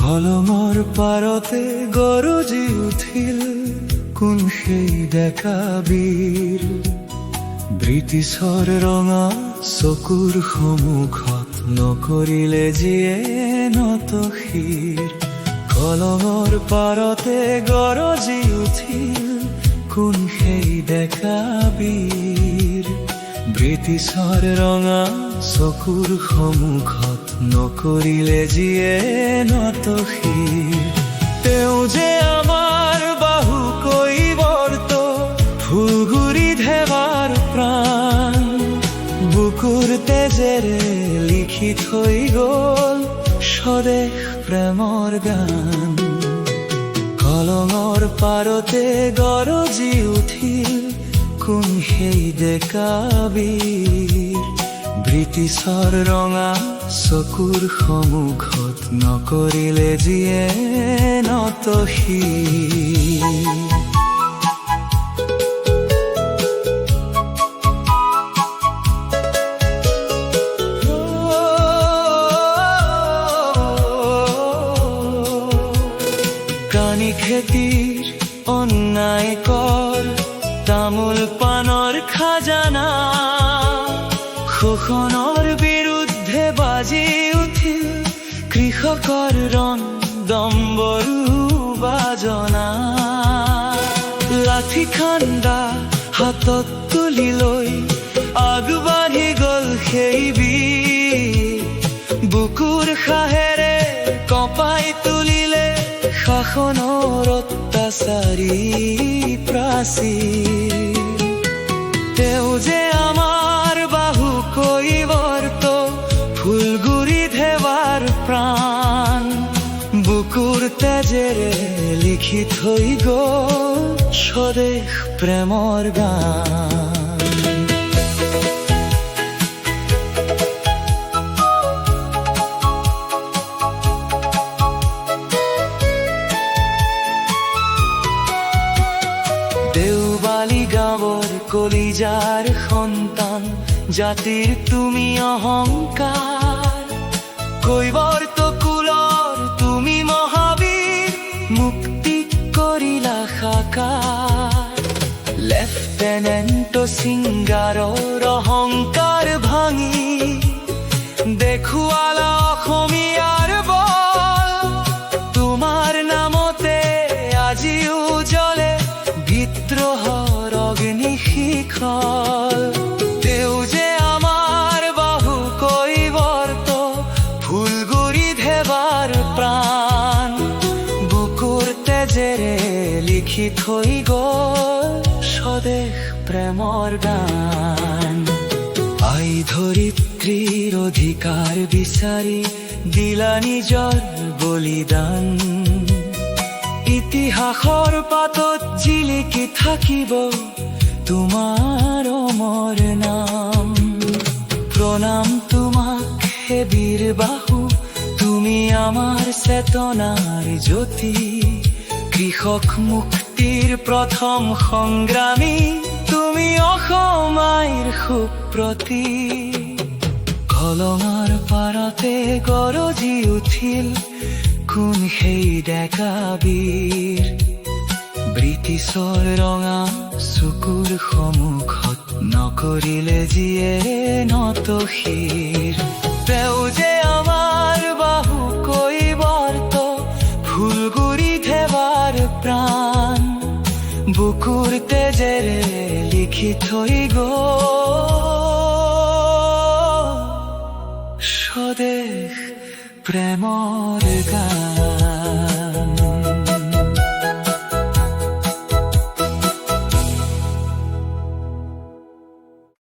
কলমৰ পাৰতে গৰজি উঠিল কোন সেই ডেকা বীৰ। ব্ৰিটিছৰ ৰঙা চকুৰ সন্মুখত নকৰিলে যিয়ে নত শিৰ। কলমৰ পাৰতে গৰজি উঠিল কোন সেই ডেকা বীৰ। ব্ৰিটিছৰ ৰঙা চকুৰ সন্মুখত নকৰিলে যিয়ে নত শিৰ। তেওঁ যে আমাৰ বাহু কৈৱৰ্ত ফুলগুৰি ধেৱাৰ প্ৰাণ। বুকুৰ তেজেৰে লিখি থৈ গ'ল স্বদেশ প্ৰেমৰ গান। কলমৰ পাৰতে গৰজি উঠিল কোন সেই ডেকা বীৰ। ব্ৰিটিছৰ ৰঙা চকুৰ সন্মুখত নকৰিলে যিয়ে নত শিৰ। কানি খেতিৰ অন্যায় কৰ তামোল পাণৰ খাজানা। শোষণৰ বিৰুদ্ধে বাজি উঠিল কৃষকৰ ৰণ দম্বৰু বাজনা। লাঠি খান্দা হাতত তুলি লৈ আগবাঢ়ি গ'ল সেই বীৰ। বুকুৰ সাহেৰে কঁপাই তুলিলে শাসনৰ অত্যাচাৰী প্ৰাচীৰ। তেওঁ যে আমাৰ বাহু কৈৱৰ্ত ফুলগুৰি ধেৱাৰ প্ৰাণ। বুকুৰ তেজেৰে লিখি থৈ গ'ল স্বদেশ প্ৰেমৰ গান। দেওবালি গাঁৱৰ কলিজাৰ সন্তান জাতিৰ তুমি অহংকাৰ। কৈৱৰ্ত কুলৰ তুমি মহাবীৰ মুক্তি কৰিলা সাকাৰ। লেফটেনেণ্ট সিংগাৰৰ অহংকাৰ ভাঙি দেখুৱালা অসমীয়াৰ বল। তোমাৰ নামতে আজিও জ্বলে বিদ্ৰোহৰ অগ্নি শিখল। তেওঁ যে আমাৰ বাহু কৈৱৰ্ত ফুলগুৰি ধেৱাৰ প্ৰাণ। বুকুৰ তেজেৰে লিখি থৈ গ'ল স্বদেশ প্ৰেমৰ গান। আই ধৰিত্ৰীৰ অধিকাৰ বিচাৰি দিলা নিজৰ বলিদান। ইতিহাসৰ পাতত জিলিকি থাকিব তোমাৰ অমৰ নাম। প্ৰণাম তোমাক হে বীৰ বাহু, তুমি আমাৰ চেতনাৰ জ্যোতি। কৃষক মুক্তিৰ প্ৰথম সংগ্ৰামী তুমি অসম আইৰ সুপ্ৰতীক। কলমৰ পাৰতে গৰজি উঠিল কোন সেই ডেকা বীৰ। ব্ৰিটিছৰ ৰঙা চকুৰ সন্মুখত নকৰিলে যিয়ে নত শিৰ। তেওঁ যে আমাৰ বাহু কৈৱৰ্ত ফুলগুৰি ধেৱাৰ প্ৰাণ। বুকুৰ তেজেৰে লিখি থৈ গ'ল স্বদেশ প্ৰেমৰ গান।